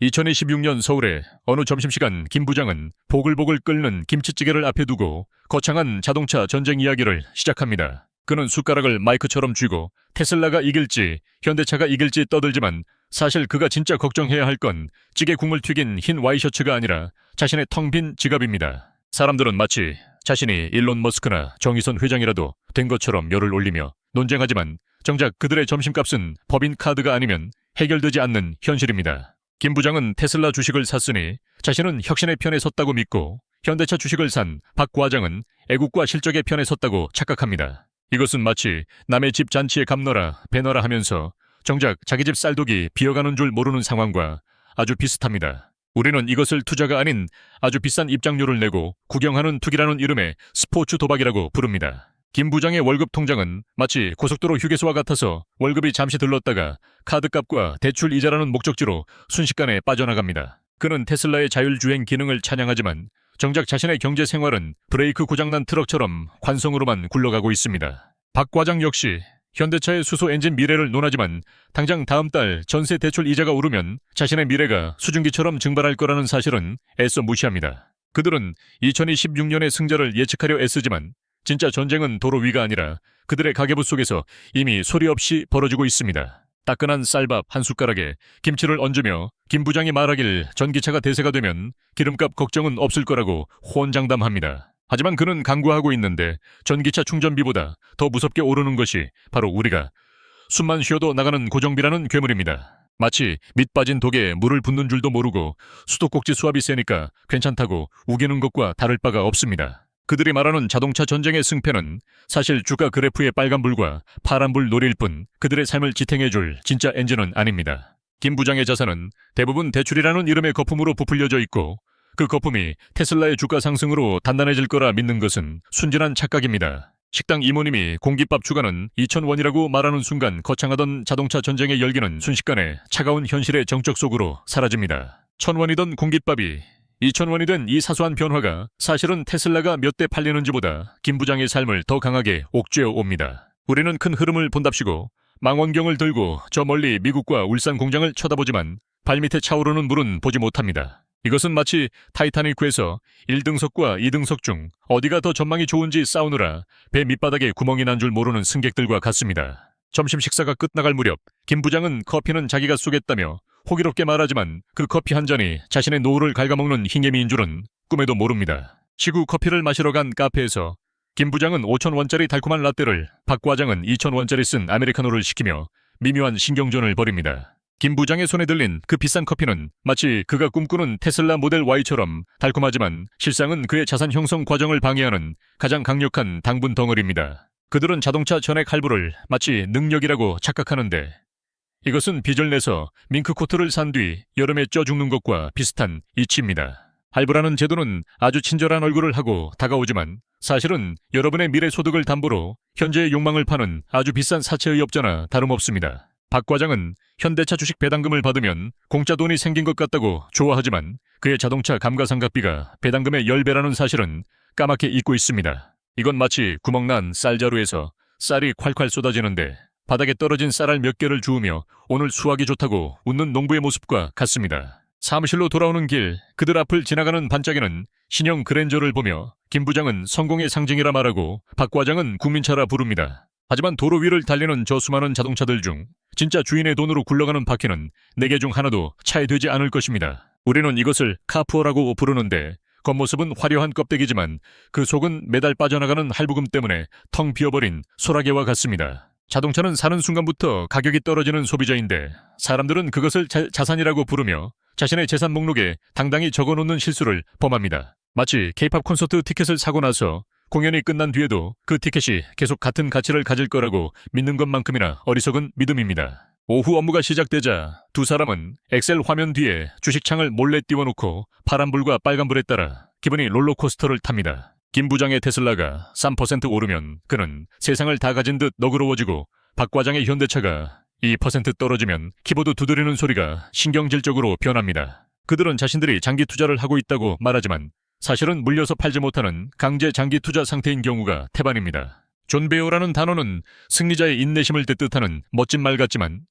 2026년 서울의 어느 점심시간 김 부장은 보글보글 끓는 김치찌개를 앞에 두고 거창한 자동차 전쟁 이야기를 시작합니다. 그는 숟가락을 마이크처럼 쥐고 테슬라가 이길지 현대차가 이길지 떠들지만 사실 그가 진짜 걱정해야 할 건 찌개 국물 튀긴 흰 와이셔츠가 아니라 자신의 텅 빈 지갑입니다. 사람들은 마치 자신이 일론 머스크나 정의선 회장이라도 된 것처럼 열을 올리며 논쟁하지만 정작 그들의 점심값은 법인 카드가 아니면 해결되지 않는 현실입니다. 김 부장은 테슬라 주식을 샀으니 자신은 혁신의 편에 섰다고 믿고 현대차 주식을 산 박 과장은 애국과 실적의 편에 섰다고 착각합니다. 이것은 마치 남의 집 잔치에 감너라 배너라 하면서 정작 자기 집 쌀독이 비어가는 줄 모르는 상황과 아주 비슷합니다. 우리는 이것을 투자가 아닌 아주 비싼 입장료를 내고 구경하는 투기라는 이름의 스포츠 도박이라고 부릅니다. 김 부장의 월급 통장은 마치 고속도로 휴게소와 같아서 월급이 잠시 들렀다가 카드값과 대출 이자라는 목적지로 순식간에 빠져나갑니다. 그는 테슬라의 자율주행 기능을 찬양하지만 정작 자신의 경제 생활은 브레이크 고장난 트럭처럼 관성으로만 굴러가고 있습니다. 박 과장 역시 현대차의 수소 엔진 미래를 논하지만 당장 다음 달 전세 대출 이자가 오르면 자신의 미래가 수증기처럼 증발할 거라는 사실은 애써 무시합니다. 그들은 2026년의 승자를 예측하려 애쓰지만 진짜 전쟁은 도로 위가 아니라 그들의 가계부 속에서 이미 소리 없이 벌어지고 있습니다. 따끈한 쌀밥 한 숟가락에 김치를 얹으며 김 부장이 말하길 전기차가 대세가 되면 기름값 걱정은 없을 거라고 호언장담합니다. 하지만 그는 강구하고 있는데 전기차 충전비보다 더 무섭게 오르는 것이 바로 우리가 숨만 쉬어도 나가는 고정비라는 괴물입니다. 마치 밑 빠진 독에 물을 붓는 줄도 모르고 수도꼭지 수압이 세니까 괜찮다고 우기는 것과 다를 바가 없습니다. 그들이 말하는 자동차 전쟁의 승패는 사실 주가 그래프의 빨간불과 파란불 놀이일 뿐 그들의 삶을 지탱해줄 진짜 엔진은 아닙니다. 김 부장의 자산은 대부분 대출이라는 이름의 거품으로 부풀려져 있고 그 거품이 테슬라의 주가 상승으로 단단해질 거라 믿는 것은 순진한 착각입니다. 식당 이모님이 공깃밥 추가는 2,000원이라고 말하는 순간 거창하던 자동차 전쟁의 열기는 순식간에 차가운 현실의 정적 속으로 사라집니다. 1,000원이던 공깃밥이 2,000원이 된 이 사소한 변화가 사실은 테슬라가 몇 대 팔리는지보다 김 부장의 삶을 더 강하게 옥죄어 옵니다. 우리는 큰 흐름을 본답시고 망원경을 들고 저 멀리 미국과 울산 공장을 쳐다보지만 발밑에 차오르는 물은 보지 못합니다. 이것은 마치 타이타닉에서 1등석과 2등석 중 어디가 더 전망이 좋은지 싸우느라 배 밑바닥에 구멍이 난 줄 모르는 승객들과 같습니다. 점심 식사가 끝나갈 무렵 김 부장은 커피는 자기가 쏘겠다며 호기롭게 말하지만 그 커피 한 잔이 자신의 노후를 갉아먹는 흰개미인 줄은 꿈에도 모릅니다. 시구 커피를 마시러 간 카페에서 김 부장은 5,000원짜리 달콤한 라떼를 박 과장은 2,000원짜리 쓴 아메리카노를 시키며 미묘한 신경전을 벌입니다. 김 부장의 손에 들린 그 비싼 커피는 마치 그가 꿈꾸는 테슬라 모델 Y처럼 달콤하지만 실상은 그의 자산 형성 과정을 방해하는 가장 강력한 당분 덩어리입니다. 그들은 자동차 전액 할부를 마치 능력이라고 착각하는데 이것은 빚을 내서 밍크코트를 산 뒤 여름에 쪄 죽는 것과 비슷한 이치입니다. 할부라는 제도는 아주 친절한 얼굴을 하고 다가오지만 사실은 여러분의 미래 소득을 담보로 현재의 욕망을 파는 아주 비싼 사채의업자나 다름없습니다. 박 과장은 현대차 주식 배당금을 받으면 공짜 돈이 생긴 것 같다고 좋아하지만 그의 자동차 감가상각비가 배당금의 10배라는 사실은 까맣게 잊고 있습니다. 이건 마치 구멍난 쌀자루에서 쌀이 콸콸 쏟아지는데 바닥에 떨어진 쌀알 몇 개를 주우며 오늘 수확이 좋다고 웃는 농부의 모습과 같습니다. 사무실로 돌아오는 길 그들 앞을 지나가는 반짝이는 신형 그랜저를 보며 김 부장은 성공의 상징이라 말하고 박 과장은 국민차라 부릅니다. 하지만 도로 위를 달리는 저 수많은 자동차들 중 진짜 주인의 돈으로 굴러가는 바퀴는 4개 중 하나도 차에 되지 않을 것입니다. 우리는 이것을 카푸어라고 부르는데 겉모습은 화려한 껍데기지만 그 속은 매달 빠져나가는 할부금 때문에 텅 비어버린 소라게와 같습니다. 자동차는 사는 순간부터 가격이 떨어지는 소비자인데 사람들은 그것을 자산이라고 부르며 자신의 재산 목록에 당당히 적어놓는 실수를 범합니다. 마치 K-팝 콘서트 티켓을 사고 나서 공연이 끝난 뒤에도 그 티켓이 계속 같은 가치를 가질 거라고 믿는 것만큼이나 어리석은 믿음입니다. 오후 업무가 시작되자 두 사람은 엑셀 화면 뒤에 주식창을 몰래 띄워놓고 파란불과 빨간불에 따라 기분이 롤러코스터를 탑니다. 김 부장의 테슬라가 3% 오르면 그는 세상을 다 가진 듯 너그러워지고 박 과장의 현대차가 2% 떨어지면 키보드 두드리는 소리가 신경질적으로 변합니다. 그들은 자신들이 장기 투자를 하고 있다고 말하지만 사실은 물려서 팔지 못하는 강제 장기 투자 상태인 경우가 태반입니다. 존 베어라는 단어는 승리자의 인내심을 뜻하는 멋진 말 같지만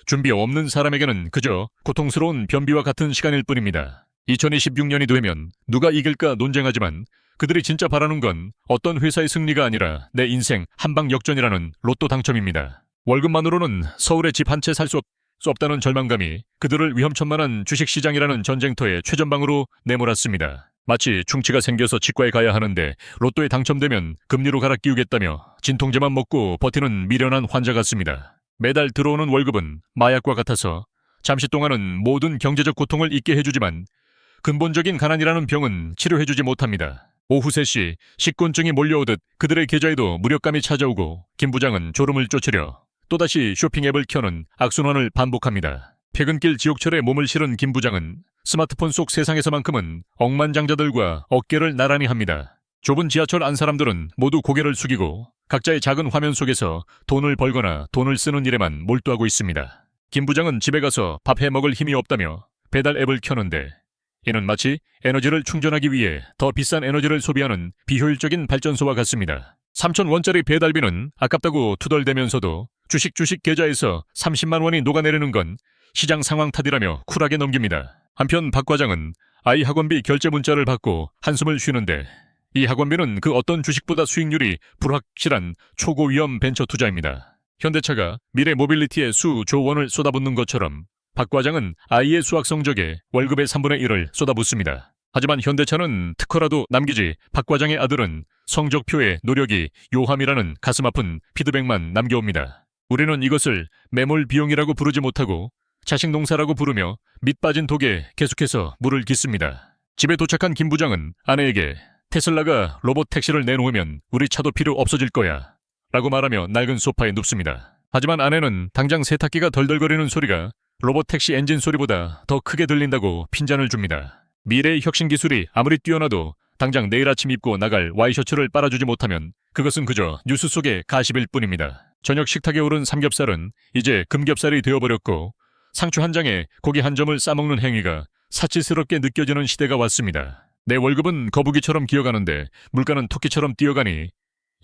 준비 없는 사람에게는 그저 고통스러운 변비와 같은 시간일 뿐입니다. 2026년이 되면 누가 이길까 논쟁하지만 그들이 진짜 바라는 건 어떤 회사의 승리가 아니라 내 인생 한방 역전이라는 로또 당첨입니다. 월급만으로는 서울에 집 한 채 살 수 없다는 절망감이 그들을 위험천만한 주식시장이라는 전쟁터에 최전방으로 내몰았습니다. 마치 충치가 생겨서 치과에 가야 하는데 로또에 당첨되면 금리로 갈아 끼우겠다며 진통제만 먹고 버티는 미련한 환자 같습니다. 매달 들어오는 월급은 마약과 같아서 잠시 동안은 모든 경제적 고통을 잊게 해주지만 근본적인 가난이라는 병은 치료해주지 못합니다. 오후 3시 식곤증이 몰려오듯 그들의 계좌에도 무력감이 찾아오고 김 부장은 졸음을 쫓으려 또다시 쇼핑 앱을 켜는 악순환을 반복합니다. 퇴근길 지옥철에 몸을 실은 김 부장은 스마트폰 속 세상에서만큼은 억만장자들과 어깨를 나란히 합니다. 좁은 지하철 안 사람들은 모두 고개를 숙이고 각자의 작은 화면 속에서 돈을 벌거나 돈을 쓰는 일에만 몰두하고 있습니다. 김 부장은 집에 가서 밥 해먹을 힘이 없다며 배달 앱을 켜는데 이는 마치 에너지를 충전하기 위해 더 비싼 에너지를 소비하는 비효율적인 발전소와 같습니다. 3,000원짜리 배달비는 아깝다고 투덜대면서도 주식 계좌에서 30만 원이 녹아내리는 건 시장 상황 탓이라며 쿨하게 넘깁니다. 한편 박 과장은 아이 학원비 결제 문자를 받고 한숨을 쉬는데 이 학원비는 그 어떤 주식보다 수익률이 불확실한 초고위험 벤처 투자입니다. 현대차가 미래 모빌리티에 수조 원을 쏟아붓는 것처럼 박 과장은 아이의 수학 성적에 월급의 3분의 1을 쏟아붓습니다. 하지만 현대차는 특허라도 남기지 박 과장의 아들은 성적표에 노력이 요함이라는 가슴 아픈 피드백만 남겨옵니다. 우리는 이것을 매몰 비용이라고 부르지 못하고 자식 농사라고 부르며 밑 빠진 독에 계속해서 물을 깃습니다. 집에 도착한 김 부장은 아내에게 테슬라가 로봇 택시를 내놓으면 우리 차도 필요 없어질 거야 라고 말하며 낡은 소파에 눕습니다. 하지만 아내는 당장 세탁기가 덜덜거리는 소리가 로봇 택시 엔진 소리보다 더 크게 들린다고 핀잔을 줍니다. 미래의 혁신 기술이 아무리 뛰어나도 당장 내일 아침 입고 나갈 와이셔츠를 빨아주지 못하면 그것은 그저 뉴스 속의 가십일 뿐입니다. 저녁 식탁에 오른 삼겹살은 이제 금겹살이 되어버렸고 상추 한 장에 고기 한 점을 싸먹는 행위가 사치스럽게 느껴지는 시대가 왔습니다. 내 월급은 거북이처럼 기어가는데 물가는 토끼처럼 뛰어가니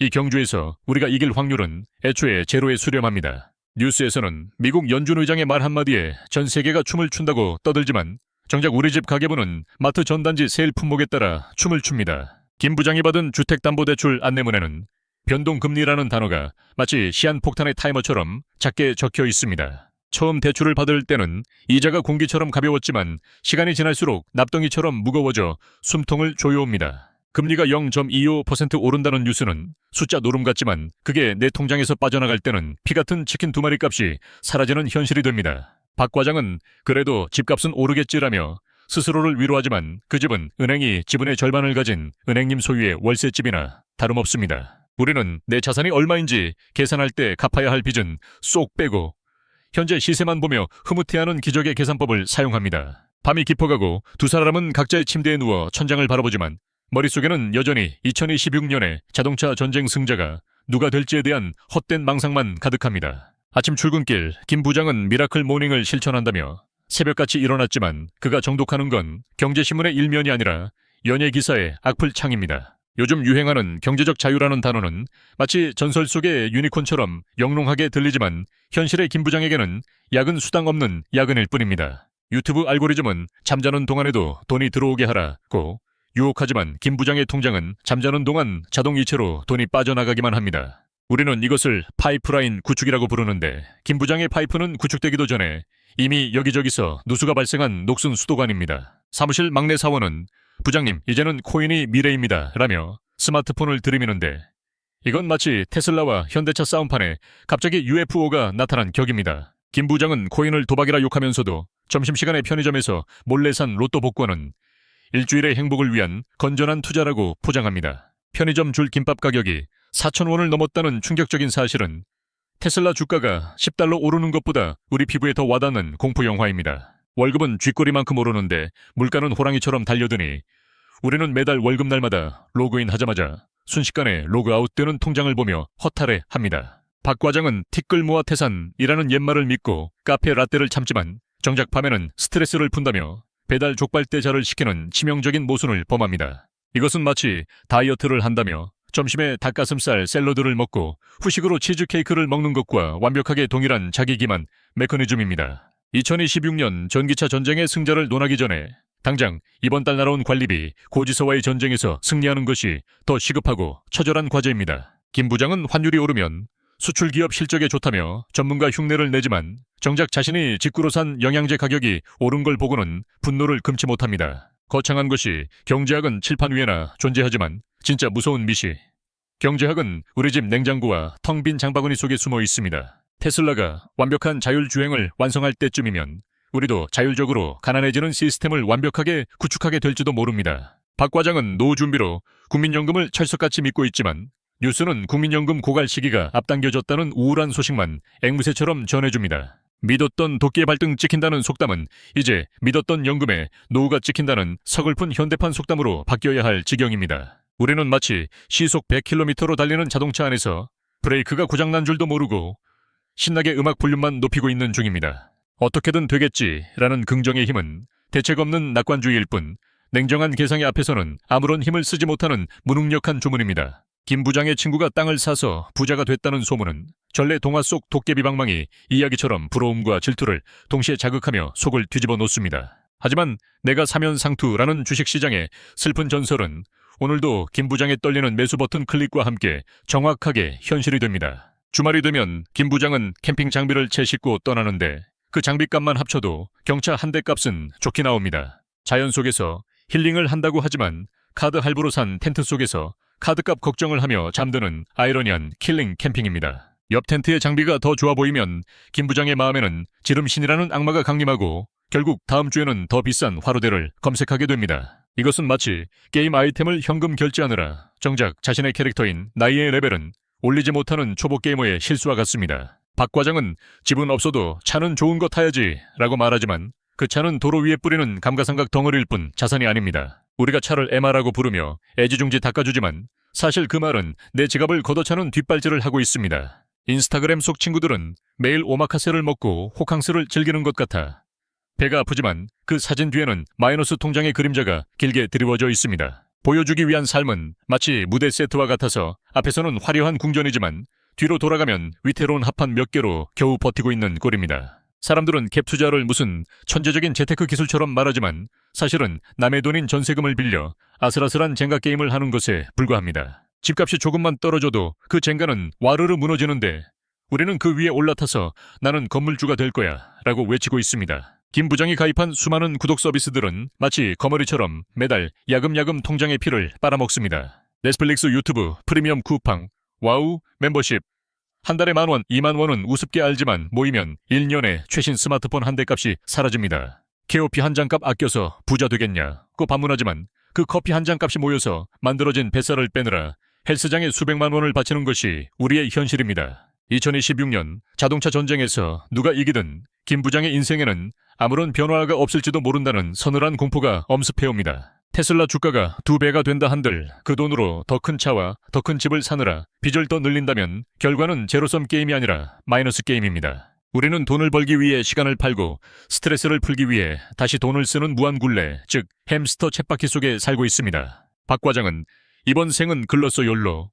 이 경주에서 우리가 이길 확률은 애초에 제로에 수렴합니다. 뉴스에서는 미국 연준 의장의 말 한마디에 전 세계가 춤을 춘다고 떠들지만 정작 우리 집 가계부는 마트 전단지 세일 품목에 따라 춤을 춥니다. 김 부장이 받은 주택담보대출 안내문에는 변동금리라는 단어가 마치 시한폭탄의 타이머처럼 작게 적혀 있습니다. 처음 대출을 받을 때는 이자가 공기처럼 가벼웠지만 시간이 지날수록 납덩이처럼 무거워져 숨통을 조여옵니다. 금리가 0.25% 오른다는 뉴스는 숫자 노름 같지만 그게 내 통장에서 빠져나갈 때는 피 같은 치킨 2마리 값이 사라지는 현실이 됩니다. 박 과장은 그래도 집값은 오르겠지라며 스스로를 위로하지만 그 집은 은행이 지분의 절반을 가진 은행님 소유의 월세집이나 다름없습니다. 우리는 내 자산이 얼마인지 계산할 때 갚아야 할 빚은 쏙 빼고 현재 시세만 보며 흐뭇해하는 기적의 계산법을 사용합니다. 밤이 깊어가고 두 사람은 각자의 침대에 누워 천장을 바라보지만 머릿속에는 여전히 2026년의 자동차 전쟁 승자가 누가 될지에 대한 헛된 망상만 가득합니다. 아침 출근길 김 부장은 미라클 모닝을 실천한다며 새벽같이 일어났지만 그가 정독하는 건 경제신문의 일면이 아니라 연예 기사의 악플창입니다. 요즘 유행하는 경제적 자유라는 단어는 마치 전설 속의 유니콘처럼 영롱하게 들리지만 현실의 김 부장에게는 야근 수당 없는 야근일 뿐입니다. 유튜브 알고리즘은 잠자는 동안에도 돈이 들어오게 하라고 유혹하지만 김 부장의 통장은 잠자는 동안 자동이체로 돈이 빠져나가기만 합니다. 우리는 이것을 파이프라인 구축이라고 부르는데 김 부장의 파이프는 구축되기도 전에 이미 여기저기서 누수가 발생한 녹슨 수도관입니다. 사무실 막내 사원은 부장님 이제는 코인이 미래입니다 라며 스마트폰을 들이미는데 이건 마치 테슬라와 현대차 싸움판에 갑자기 UFO가 나타난 격입니다. 김 부장은 코인을 도박이라 욕하면서도 점심시간에 편의점에서 몰래 산 로또 복권은 일주일의 행복을 위한 건전한 투자라고 포장합니다. 편의점 줄 김밥 가격이 4,000원을 넘었다는 충격적인 사실은 테슬라 주가가 $10 오르는 것보다 우리 피부에 더 와닿는 공포 영화입니다. 월급은 쥐꼬리만큼 오르는데 물가는 호랑이처럼 달려드니 우리는 매달 월급날마다 로그인 하자마자 순식간에 로그아웃되는 통장을 보며 허탈해 합니다. 박 과장은 티끌 모아 태산이라는 옛말을 믿고 카페 라떼를 참지만 정작 밤에는 스트레스를 푼다며 배달 족발대자를 시키는 치명적인 모순을 범합니다. 이것은 마치 다이어트를 한다며 점심에 닭가슴살 샐러드를 먹고 후식으로 치즈케이크를 먹는 것과 완벽하게 동일한 자기 기만 메커니즘입니다. 2026년 전기차 전쟁의 승자를 논하기 전에 당장 이번 달 날아온 관리비 고지서와의 전쟁에서 승리하는 것이 더 시급하고 처절한 과제입니다. 김 부장은 환율이 오르면 수출 기업 실적에 좋다며 전문가 흉내를 내지만 정작 자신이 직구로 산 영양제 가격이 오른 걸 보고는 분노를 금치 못합니다. 거창한 것이 경제학은 칠판 위에나 존재하지만 진짜 무서운 미시. 경제학은 우리 집 냉장고와 텅 빈 장바구니 속에 숨어 있습니다. 테슬라가 완벽한 자율주행을 완성할 때쯤이면 우리도 자율적으로 가난해지는 시스템을 완벽하게 구축하게 될지도 모릅니다. 박 과장은 노후 준비로 국민연금을 철석같이 믿고 있지만 뉴스는 국민연금 고갈 시기가 앞당겨졌다는 우울한 소식만 앵무새처럼 전해줍니다. 믿었던 도끼의 발등 찍힌다는 속담은 이제 믿었던 연금에 노후가 찍힌다는 서글픈 현대판 속담으로 바뀌어야 할 지경입니다. 우리는 마치 시속 100km로 달리는 자동차 안에서 브레이크가 고장난 줄도 모르고 신나게 음악 볼륨만 높이고 있는 중입니다. 어떻게든 되겠지라는 긍정의 힘은 대책 없는 낙관주의일 뿐 냉정한 계상의 앞에서는 아무런 힘을 쓰지 못하는 무능력한 조문입니다. 김 부장의 친구가 땅을 사서 부자가 됐다는 소문은 전래 동화 속 도깨비 방망이 이야기처럼 부러움과 질투를 동시에 자극하며 속을 뒤집어 놓습니다. 하지만 내가 사면 상투라는 주식시장의 슬픈 전설은 오늘도 김 부장의 떨리는 매수 버튼 클릭과 함께 정확하게 현실이 됩니다. 주말이 되면 김 부장은 캠핑 장비를 채 싣고 떠나는데 그 장비값만 합쳐도 경차 한 대 값은 좋게 나옵니다. 자연 속에서 힐링을 한다고 하지만 카드 할부로 산 텐트 속에서 카드값 걱정을 하며 잠드는 아이러니한 킬링 캠핑입니다. 옆 텐트의 장비가 더 좋아 보이면 김 부장의 마음에는 지름신이라는 악마가 강림하고 결국 다음 주에는 더 비싼 화로대를 검색하게 됩니다. 이것은 마치 게임 아이템을 현금 결제하느라 정작 자신의 캐릭터인 나이의 레벨은 올리지 못하는 초보 게이머의 실수와 같습니다. 박 과장은 집은 없어도 차는 좋은 거 타야지 라고 말하지만 그 차는 도로 위에 뿌리는 감가상각 덩어리일 뿐 자산이 아닙니다. 우리가 차를 에마라고 부르며 애지중지 닦아주지만 사실 그 말은 내 지갑을 걷어차는 뒷발질을 하고 있습니다. 인스타그램 속 친구들은 매일 오마카세를 먹고 호캉스를 즐기는 것 같아 배가 아프지만 그 사진 뒤에는 마이너스 통장의 그림자가 길게 드리워져 있습니다. 보여주기 위한 삶은 마치 무대 세트와 같아서 앞에서는 화려한 궁전이지만 뒤로 돌아가면 위태로운 합판 몇 개로 겨우 버티고 있는 꼴입니다. 사람들은 갭 투자를 무슨 천재적인 재테크 기술처럼 말하지만 사실은 남의 돈인 전세금을 빌려 아슬아슬한 젠가 게임을 하는 것에 불과합니다. 집값이 조금만 떨어져도 그 젠가는 와르르 무너지는데 우리는 그 위에 올라타서 나는 건물주가 될 거야 라고 외치고 있습니다. 김 부장이 가입한 수많은 구독 서비스들은 마치 거머리처럼 매달 야금야금 통장의 피를 빨아먹습니다. 넷플릭스, 유튜브, 프리미엄 쿠팡, 와우, 멤버십. 한 달에 10,000원, 20,000원은 우습게 알지만 모이면 1년에 최신 스마트폰 한 대 값이 사라집니다. KOP 한 잔 값 아껴서 부자 되겠냐고 반문하지만 그 커피 한 잔 값이 모여서 만들어진 뱃살을 빼느라 헬스장에 수백만 원을 바치는 것이 우리의 현실입니다. 2026년 자동차 전쟁에서 누가 이기든 김 부장의 인생에는 아무런 변화가 없을지도 모른다는 서늘한 공포가 엄습해옵니다. 테슬라 주가가 2배가 된다 한들 그 돈으로 더 큰 차와 더 큰 집을 사느라 빚을 더 늘린다면 결과는 제로섬 게임이 아니라 마이너스 게임입니다. 우리는 돈을 벌기 위해 시간을 팔고 스트레스를 풀기 위해 다시 돈을 쓰는 무한굴레, 즉 햄스터 쳇바퀴 속에 살고 있습니다. 박 과장은 이번 생은 글렀어 욜로.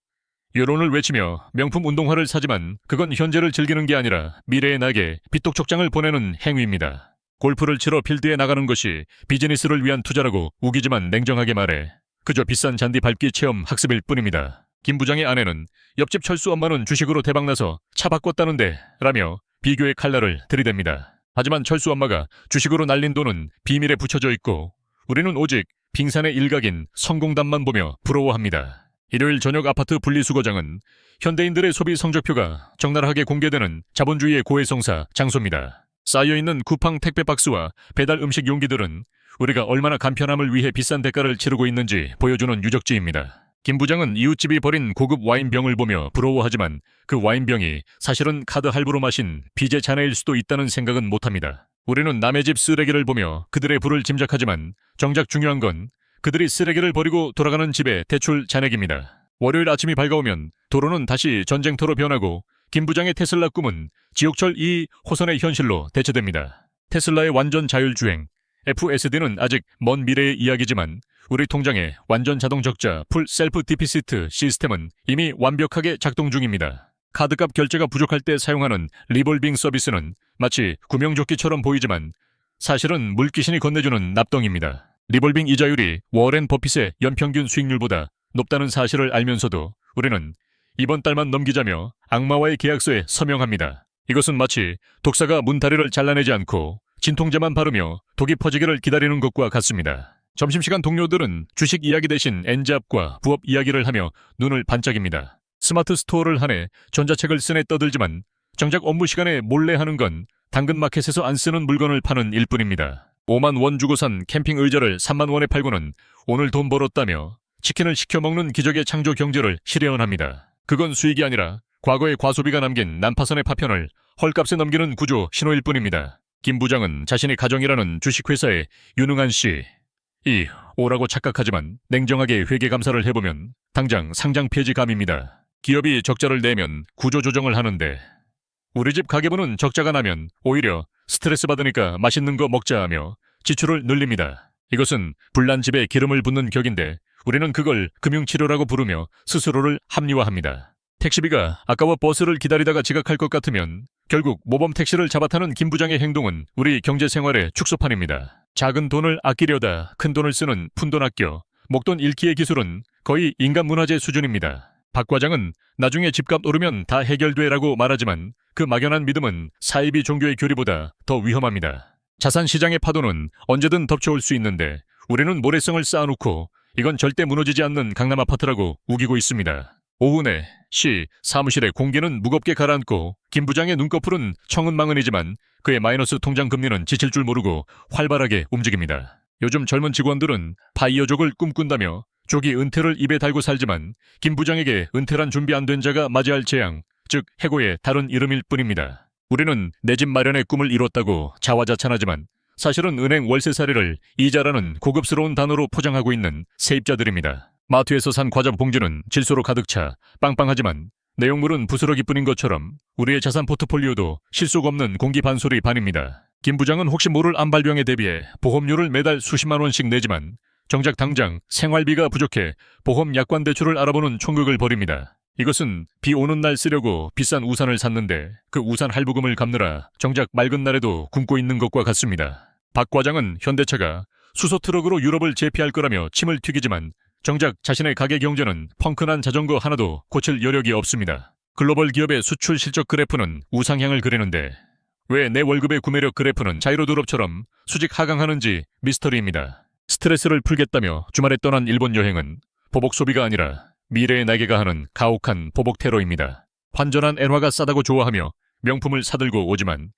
여론을 외치며 명품 운동화를 사지만 그건 현재를 즐기는 게 아니라 미래의 낙에 빚독촉장을 보내는 행위입니다. 골프를 치러 필드에 나가는 것이 비즈니스를 위한 투자라고 우기지만 냉정하게 말해 그저 비싼 잔디 밟기 체험 학습일 뿐입니다. 김 부장의 아내는 옆집 철수 엄마는 주식으로 대박나서 차 바꿨다는데 라며 비교의 칼날을 들이댑니다. 하지만 철수 엄마가 주식으로 날린 돈은 비밀에 붙여져 있고 우리는 오직 빙산의 일각인 성공담만 보며 부러워합니다. 일요일 저녁 아파트 분리수거장은 현대인들의 소비 성적표가 적나라하게 공개되는 자본주의의 고해성사 장소입니다. 쌓여있는 쿠팡 택배 박스와 배달 음식 용기들은 우리가 얼마나 간편함을 위해 비싼 대가를 치르고 있는지 보여주는 유적지입니다. 김 부장은 이웃집이 버린 고급 와인병을 보며 부러워하지만 그 와인병이 사실은 카드 할부로 마신 비제 잔해일 수도 있다는 생각은 못합니다. 우리는 남의 집 쓰레기를 보며 그들의 부를 짐작하지만 정작 중요한 건 그들이 쓰레기를 버리고 돌아가는 집의 대출 잔액입니다. 월요일 아침이 밝아오면 도로는 다시 전쟁터로 변하고 김 부장의 테슬라 꿈은 지옥철 2 호선의 현실로 대체됩니다. 테슬라의 완전 자율주행, FSD는 아직 먼 미래의 이야기지만 우리 통장의 완전 자동 적자 풀 셀프 디피시트 시스템은 이미 완벽하게 작동 중입니다. 카드값 결제가 부족할 때 사용하는 리볼빙 서비스는 마치 구명조끼처럼 보이지만 사실은 물귀신이 건네주는 납덩입니다. 리볼빙 이자율이 워렌 버핏의 연평균 수익률보다 높다는 사실을 알면서도 우리는 이번 달만 넘기자며 악마와의 계약서에 서명합니다. 이것은 마치 독사가 문다리를 잘라내지 않고 진통제만 바르며 독이 퍼지기를 기다리는 것과 같습니다. 점심시간 동료들은 주식 이야기 대신 엔잡과 부업 이야기를 하며 눈을 반짝입니다. 스마트 스토어를 하네 전자책을 쓰네 떠들지만 정작 업무 시간에 몰래 하는 건 당근마켓에서 안 쓰는 물건을 파는 일뿐입니다. 5만 원 주고 산 캠핑 의자를 3만 원에 팔고는 오늘 돈 벌었다며 치킨을 시켜 먹는 기적의 창조 경제를 실현합니다. 그건 수익이 아니라 과거의 과소비가 남긴 난파선의 파편을 헐값에 넘기는 구조 신호일 뿐입니다. 김 부장은 자신이 가정이라는 주식회사의 유능한 씨. 이 오라고 착각하지만 냉정하게 회계감사를 해보면 당장 상장 폐지감입니다. 기업이 적자를 내면 구조조정을 하는데 우리 집 가계부는 적자가 나면 오히려 스트레스 받으니까 맛있는 거 먹자 하며 지출을 늘립니다. 이것은 불난 집에 기름을 붓는 격인데 우리는 그걸 금융치료라고 부르며 스스로를 합리화합니다. 택시비가 아까워 버스를 기다리다가 지각할 것 같으면 결국 모범 택시를 잡아타는 김 부장의 행동은 우리 경제생활의 축소판입니다. 작은 돈을 아끼려다 큰 돈을 쓰는 푼돈 아껴 목돈 잃기의 기술은 거의 인간문화재 수준입니다. 박 과장은 나중에 집값 오르면 다 해결돼라고 말하지만 그 막연한 믿음은 사이비 종교의 교리보다 더 위험합니다. 자산시장의 파도는 언제든 덮쳐올 수 있는데 우리는 모래성을 쌓아놓고 이건 절대 무너지지 않는 강남 아파트라고 우기고 있습니다. 오후 내 시 사무실의 공기는 무겁게 가라앉고 김 부장의 눈꺼풀은 청은망은이지만 그의 마이너스 통장 금리는 지칠 줄 모르고 활발하게 움직입니다. 요즘 젊은 직원들은 파이어족을 꿈꾼다며 조기 은퇴를 입에 달고 살지만 김 부장에게 은퇴란 준비 안 된 자가 맞이할 재앙, 즉 해고의 다른 이름일 뿐입니다. 우리는 내 집 마련의 꿈을 이뤘다고 자화자찬하지만 사실은 은행 월세살이를 이자라는 고급스러운 단어로 포장하고 있는 세입자들입니다. 마트에서 산 과자 봉지는 질소로 가득 차 빵빵하지만 내용물은 부스러기뿐인 것처럼 우리의 자산 포트폴리오도 실속 없는 공기 반소리 반입니다. 김 부장은 혹시 모를 암발병에 대비해 보험료를 매달 수십만 원씩 내지만 정작 당장 생활비가 부족해 보험 약관 대출을 알아보는 총극을 벌입니다. 이것은 비 오는 날 쓰려고 비싼 우산을 샀는데 그 우산 할부금을 갚느라 정작 맑은 날에도 굶고 있는 것과 같습니다. 박 과장은 현대차가 수소 트럭으로 유럽을 제피할 거라며 침을 튀기지만 정작 자신의 가게 경제는 펑크난 자전거 하나도 고칠 여력이 없습니다. 글로벌 기업의 수출 실적 그래프는 우상향을 그리는데 왜 내 월급의 구매력 그래프는 자이로드롭처럼 수직 하강하는지 미스터리입니다. 스트레스를 풀겠다며 주말에 떠난 일본 여행은 보복 소비가 아니라 미래의 날개가 하는 가혹한 보복 테러입니다. 환전한 엔화가 싸다고 좋아하며 명품을 사들고 오지만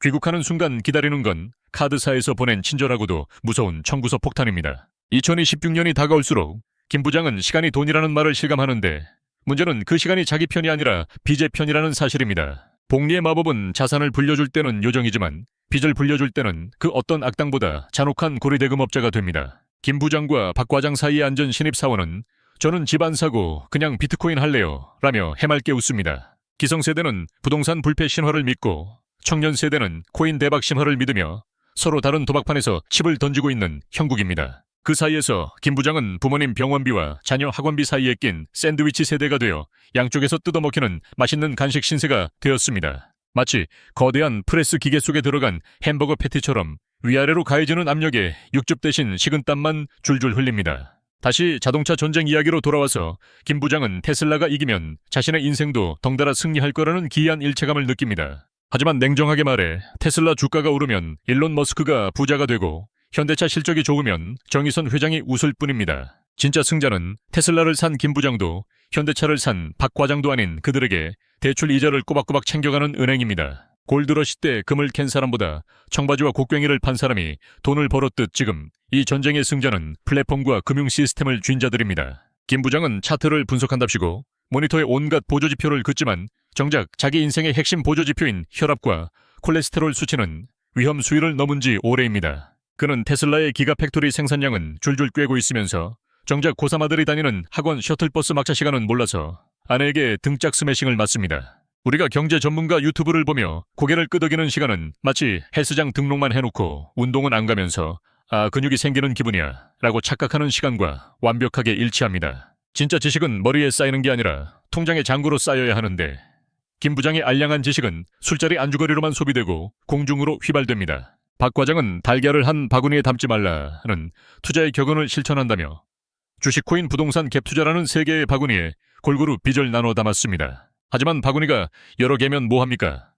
귀국하는 순간 기다리는 건 카드사에서 보낸 친절하고도 무서운 청구서 폭탄입니다. 2026년이 다가올수록 김 부장은 시간이 돈이라는 말을 실감하는데 문제는 그 시간이 자기 편이 아니라 빚의 편이라는 사실입니다. 복리의 마법은 자산을 불려줄 때는 요정이지만 빚을 불려줄 때는 그 어떤 악당보다 잔혹한 고리대금업자가 됩니다. 김 부장과 박 과장 사이에 앉은 신입사원은 저는 집 안 사고 그냥 비트코인 할래요 라며 해맑게 웃습니다. 기성세대는 부동산 불패 신화를 믿고 청년세대는 코인 대박 신화를 믿으며 서로 다른 도박판에서 칩을 던지고 있는 형국입니다. 그 사이에서 김 부장은 부모님 병원비와 자녀 학원비 사이에 낀 샌드위치 세대가 되어 양쪽에서 뜯어먹히는 맛있는 간식 신세가 되었습니다. 마치 거대한 프레스 기계 속에 들어간 햄버거 패티처럼 위아래로 가해지는 압력에 육즙 대신 식은땀만 줄줄 흘립니다. 다시 자동차 전쟁 이야기로 돌아와서 김 부장은 테슬라가 이기면 자신의 인생도 덩달아 승리할 거라는 기이한 일체감을 느낍니다. 하지만 냉정하게 말해 테슬라 주가가 오르면 일론 머스크가 부자가 되고 현대차 실적이 좋으면 정의선 회장이 웃을 뿐입니다. 진짜 승자는 테슬라를 산 김 부장도 현대차를 산 박 과장도 아닌 그들에게 대출 이자를 꼬박꼬박 챙겨가는 은행입니다. 골드러시 때 금을 캔 사람보다 청바지와 곡괭이를 판 사람이 돈을 벌었듯 지금 이 전쟁의 승자는 플랫폼과 금융 시스템을 쥔 자들입니다. 김 부장은 차트를 분석한답시고 모니터에 온갖 보조지표를 긋지만 정작 자기 인생의 핵심 보조지표인 혈압과 콜레스테롤 수치는 위험 수위를 넘은 지 오래입니다. 그는 테슬라의 기가팩토리 생산량은 줄줄 꿰고 있으면서 정작 고3 아들이 다니는 학원 셔틀버스 막차 시간은 몰라서 아내에게 등짝 스매싱을 맞습니다. 우리가 경제 전문가 유튜브를 보며 고개를 끄덕이는 시간은 마치 헬스장 등록만 해놓고 운동은 안 가면서 근육이 생기는 기분이야 라고 착각하는 시간과 완벽하게 일치합니다. 진짜 지식은 머리에 쌓이는 게 아니라 통장의 잔고로 쌓여야 하는데 김 부장의 알량한 지식은 술자리 안주거리로만 소비되고 공중으로 휘발됩니다. 박 과장은 달걀을 한 바구니에 담지 말라는 투자의 격언을 실천한다며 주식, 코인, 부동산, 갭 투자라는 세 개의 바구니에 골고루 빚을 나눠 담았습니다. 하지만 바구니가 여러 개면 뭐합니까?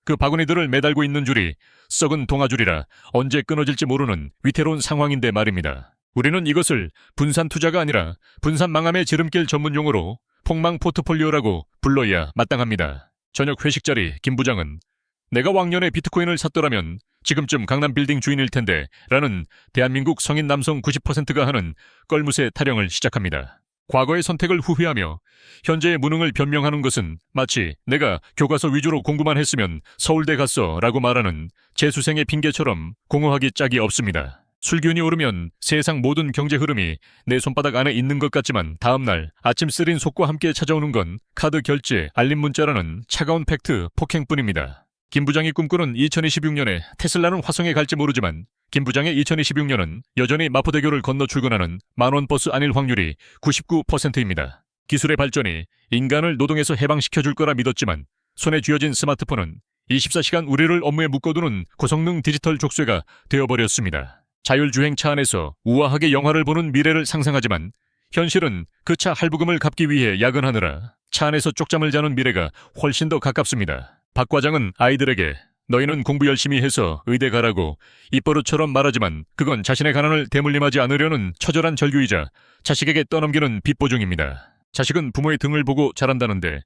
그 바구니들을 매달고 있는 줄이 썩은 동아줄이라 언제 끊어질지 모르는 위태로운 상황인데 말입니다. 우리는 이것을 분산 투자가 아니라 분산 망함의 지름길 전문 용어로 폭망 포트폴리오라고 불러야 마땅합니다. 저녁 회식 자리 김 부장은 내가 왕년에 비트코인을 샀더라면 지금쯤 강남 빌딩 주인일 텐데 라는 대한민국 성인 남성 90%가 하는 껄무새 타령을 시작합니다. 과거의 선택을 후회하며 현재의 무능을 변명하는 것은 마치 내가 교과서 위주로 공부만 했으면 서울대 갔어 라고 말하는 재수생의 핑계처럼 공허하기 짝이 없습니다. 술기운이 오르면 세상 모든 경제 흐름이 내 손바닥 안에 있는 것 같지만 다음날 아침 쓰린 속과 함께 찾아오는 건 카드 결제, 알림 문자라는 차가운 팩트 폭행뿐입니다. 김 부장이 꿈꾸는 2026년에 테슬라는 화성에 갈지 모르지만 김 부장의 2026년은 여전히 마포대교를 건너 출근하는 만원 버스 아닐 확률이 99%입니다. 기술의 발전이 인간을 노동에서 해방시켜줄 거라 믿었지만 손에 쥐어진 스마트폰은 24시간 우리를 업무에 묶어두는 고성능 디지털 족쇄가 되어버렸습니다. 자율주행차 안에서 우아하게 영화를 보는 미래를 상상하지만 현실은 그 차 할부금을 갚기 위해 야근하느라 차 안에서 쪽잠을 자는 미래가 훨씬 더 가깝습니다. 박 과장은 아이들에게 너희는 공부 열심히 해서 의대 가라고 입버릇처럼 말하지만 그건 자신의 가난을 대물림하지 않으려는 처절한 절규이자 자식에게 떠넘기는 빚보증입니다. 자식은 부모의 등을 보고 자란다는데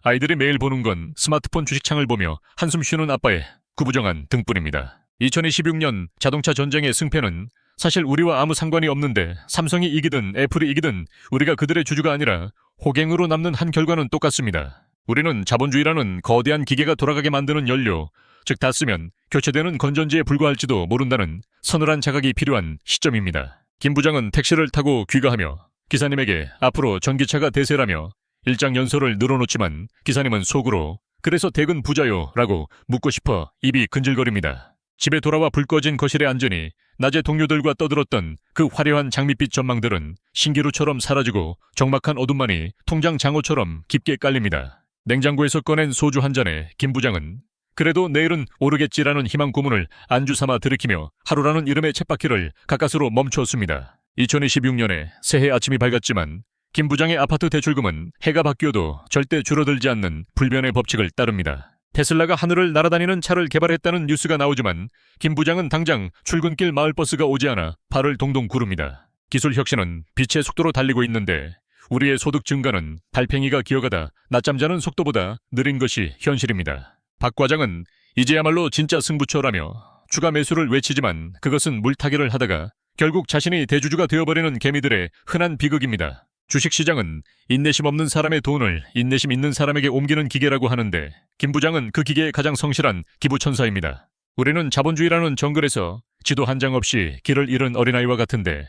아이들이 매일 보는 건 스마트폰 주식창을 보며 한숨 쉬는 아빠의 구부정한 등뿐입니다. 2026년 자동차 전쟁의 승패는 사실 우리와 아무 상관이 없는데 삼성이 이기든 애플이 이기든 우리가 그들의 주주가 아니라 호갱으로 남는 한 결과는 똑같습니다. 우리는 자본주의라는 거대한 기계가 돌아가게 만드는 연료, 즉 다 쓰면 교체되는 건전지에 불과할지도 모른다는 서늘한 자각이 필요한 시점입니다. 김 부장은 택시를 타고 귀가하며 기사님에게 앞으로 전기차가 대세라며 일장 연소를 늘어놓지만 기사님은 속으로 그래서 댁은 부자요 라고 묻고 싶어 입이 근질거립니다. 집에 돌아와 불 꺼진 거실에 앉으니 낮에 동료들과 떠들었던 그 화려한 장밋빛 전망들은 신기루처럼 사라지고 적막한 어둠만이 통장 장어처럼 깊게 깔립니다. 냉장고에서 꺼낸 소주 한 잔에 김 부장은 그래도 내일은 오르겠지라는 희망 고문을 안주 삼아 들이키며 하루라는 이름의 쳇바퀴를 가까스로 멈추었습니다. 2026년에 새해 아침이 밝았지만 김 부장의 아파트 대출금은 해가 바뀌어도 절대 줄어들지 않는 불변의 법칙을 따릅니다. 테슬라가 하늘을 날아다니는 차를 개발했다는 뉴스가 나오지만 김 부장은 당장 출근길 마을버스가 오지 않아 발을 동동 구릅니다. 기술 혁신은 빛의 속도로 달리고 있는데 우리의 소득 증가는 달팽이가 기어가다 낮잠 자는 속도보다 느린 것이 현실입니다. 박 과장은 이제야말로 진짜 승부처라며 추가 매수를 외치지만 그것은 물타기를 하다가 결국 자신이 대주주가 되어버리는 개미들의 흔한 비극입니다. 주식시장은 인내심 없는 사람의 돈을 인내심 있는 사람에게 옮기는 기계라고 하는데 김 부장은 그 기계의 가장 성실한 기부천사입니다. 우리는 자본주의라는 정글에서 지도 한 장 없이 길을 잃은 어린아이와 같은데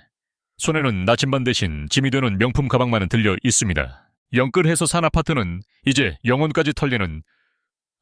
손에는 나침반 대신 짐이 되는 명품 가방만은 들려 있습니다. 영끌해서 산 아파트는 이제 영혼까지 털리는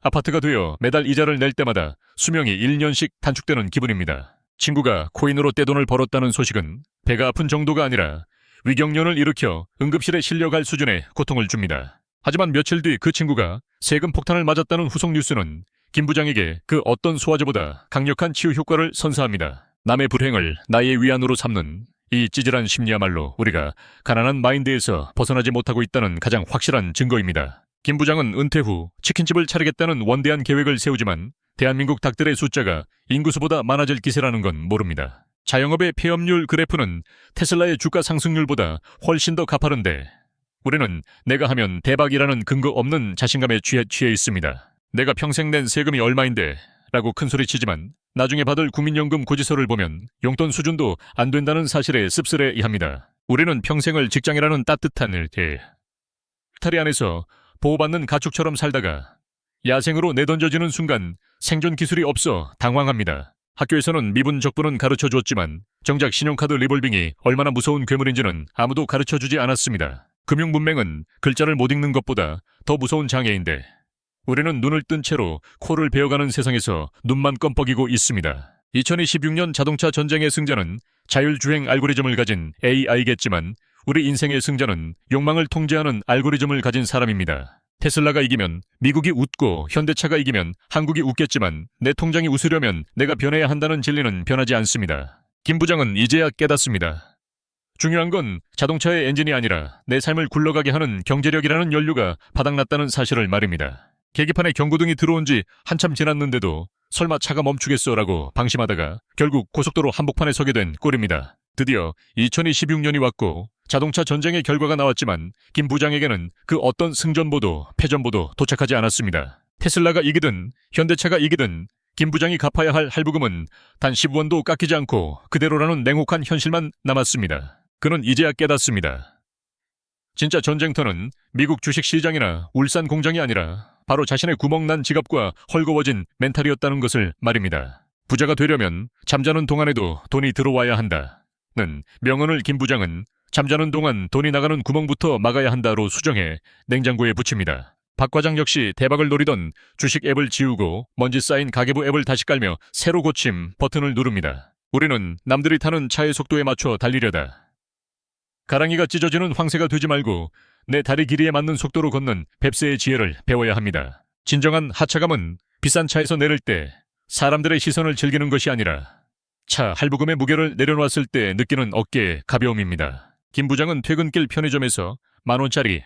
아파트가 되어 매달 이자를 낼 때마다 수명이 1년씩 단축되는 기분입니다. 친구가 코인으로 떼돈을 벌었다는 소식은 배가 아픈 정도가 아니라 위경련을 일으켜 응급실에 실려갈 수준의 고통을 줍니다. 하지만 며칠 뒤 그 친구가 세금 폭탄을 맞았다는 후속 뉴스는 김 부장에게 그 어떤 소화제보다 강력한 치유 효과를 선사합니다. 남의 불행을 나의 위안으로 삼는 이 찌질한 심리야말로 우리가 가난한 마인드에서 벗어나지 못하고 있다는 가장 확실한 증거입니다. 김 부장은 은퇴 후 치킨집을 차리겠다는 원대한 계획을 세우지만 대한민국 닭들의 숫자가 인구수보다 많아질 기세라는 건 모릅니다. 자영업의 폐업률 그래프는 테슬라의 주가 상승률보다 훨씬 더 가파른데 우리는 내가 하면 대박이라는 근거 없는 자신감에 취해 있습니다. 내가 평생 낸 세금이 얼마인데 라고 큰소리치지만 나중에 받을 국민연금 고지서를 보면 용돈 수준도 안 된다는 사실에 씁쓸해합니다. 우리는 평생을 직장이라는 따뜻한 울타리 안에서 보호받는 가축처럼 살다가 야생으로 내던져지는 순간 생존 기술이 없어 당황합니다. 학교에서는 미분 적분은 가르쳐 주었지만 정작 신용카드 리볼빙이 얼마나 무서운 괴물인지는 아무도 가르쳐 주지 않았습니다. 금융문맹은 글자를 못 읽는 것보다 더 무서운 장애인데 우리는 눈을 뜬 채로 코를 베어가는 세상에서 눈만 껌뻑이고 있습니다. 2026년 자동차 전쟁의 승자는 자율주행 알고리즘을 가진 AI겠지만 우리 인생의 승자는 욕망을 통제하는 알고리즘을 가진 사람입니다. 테슬라가 이기면 미국이 웃고 현대차가 이기면 한국이 웃겠지만 내 통장이 웃으려면 내가 변해야 한다는 진리는 변하지 않습니다. 김 부장은 이제야 깨닫습니다. 중요한 건 자동차의 엔진이 아니라 내 삶을 굴러가게 하는 경제력이라는 연료가 바닥났다는 사실을 말입니다. 계기판에 경고등이 들어온 지 한참 지났는데도 설마 차가 멈추겠어라고 방심하다가 결국 고속도로 한복판에 서게 된 꼴입니다. 드디어 2026년이 왔고 자동차 전쟁의 결과가 나왔지만 김 부장에게는 그 어떤 승전보도 패전보도 도착하지 않았습니다. 테슬라가 이기든 현대차가 이기든 김 부장이 갚아야 할 할부금은 단 10원도 깎이지 않고 그대로라는 냉혹한 현실만 남았습니다. 그는 이제야 깨닫습니다. 진짜 전쟁터는 미국 주식시장이나 울산 공장이 아니라 바로 자신의 구멍난 지갑과 헐거워진 멘탈이었다는 것을 말입니다. 부자가 되려면 잠자는 동안에도 돈이 들어와야 한다는 명언을 김 부장은 잠자는 동안 돈이 나가는 구멍부터 막아야 한다로 수정해 냉장고에 붙입니다. 박 과장 역시 대박을 노리던 주식 앱을 지우고 먼지 쌓인 가계부 앱을 다시 깔며 새로 고침 버튼을 누릅니다. 우리는 남들이 타는 차의 속도에 맞춰 달리려다 가랑이가 찢어지는 황새가 되지 말고 내 다리 길이에 맞는 속도로 걷는 뱁새의 지혜를 배워야 합니다. 진정한 하차감은 비싼 차에서 내릴 때 사람들의 시선을 즐기는 것이 아니라 차 할부금의 무게를 내려놓았을 때 느끼는 어깨의 가벼움입니다. 김 부장은 퇴근길 편의점에서 만원짜리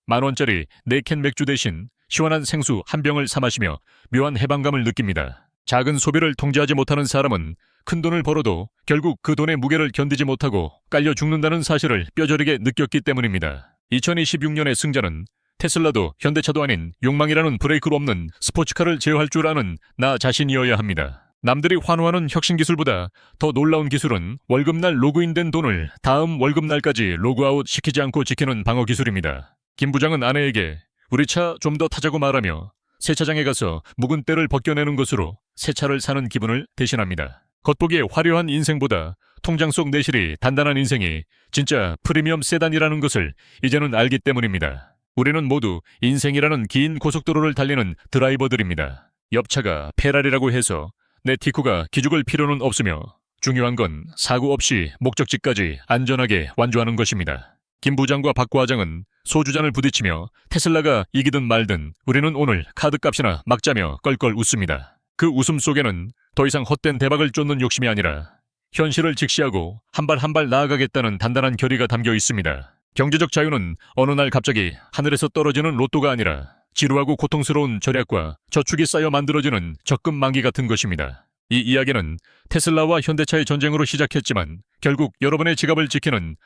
4캔 맥주 대신 시원한 생수 한 병을 사 마시며 묘한 해방감을 느낍니다. 작은 소비를 통제하지 못하는 사람은 큰 돈을 벌어도 결국 그 돈의 무게를 견디지 못하고 깔려 죽는다는 사실을 뼈저리게 느꼈기 때문입니다. 2026년의 승자는 테슬라도 현대차도 아닌 욕망이라는 브레이크로 없는 스포츠카를 제어할 줄 아는 나 자신이어야 합니다. 남들이 환호하는 혁신기술보다 더 놀라운 기술은 월급날 로그인된 돈을 다음 월급날까지 로그아웃 시키지 않고 지키는 방어기술입니다. 김 부장은 아내에게 우리 차 좀 더 타자고 말하며 세차장에 가서 묵은 때를 벗겨내는 것으로 새 차를 사는 기분을 대신합니다. 겉보기에 화려한 인생보다 통장 속 내실이 단단한 인생이 진짜 프리미엄 세단이라는 것을 이제는 알기 때문입니다. 우리는 모두 인생이라는 긴 고속도로를 달리는 드라이버들입니다. 옆차가 페라리라고 해서 내 티코가 기죽을 필요는 없으며 중요한 건 사고 없이 목적지까지 안전하게 완주하는 것입니다. 김 부장과 박 과장은 소주잔을 부딪히며 테슬라가 이기든 말든 우리는 오늘 카드값이나 막자며 껄껄 웃습니다. 그 웃음 속에는 더 이상 헛된 대박을 쫓는 욕심이 아니라 현실을 직시하고 한 발 한 발 나아가겠다는 단단한 결의가 담겨 있습니다. 경제적 자유는 어느 날 갑자기 하늘에서 떨어지는 로또가 아니라 지루하고 고통스러운 절약과 저축이 쌓여 만들어지는 적금 만기 같은 것입니다. 이 이야기는 테슬라와 현대차의 전쟁으로 시작했지만 결국 여러분의 지갑을 지키는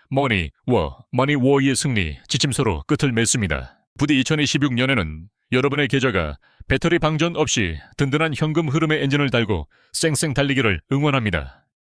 머니워의 승리 지침서로 끝을 맺습니다. 부디 2026년에는 여러분의 계좌가 배터리 방전 없이 든든한 현금 흐름의 엔진을 달고 쌩쌩 달리기를 응원합니다.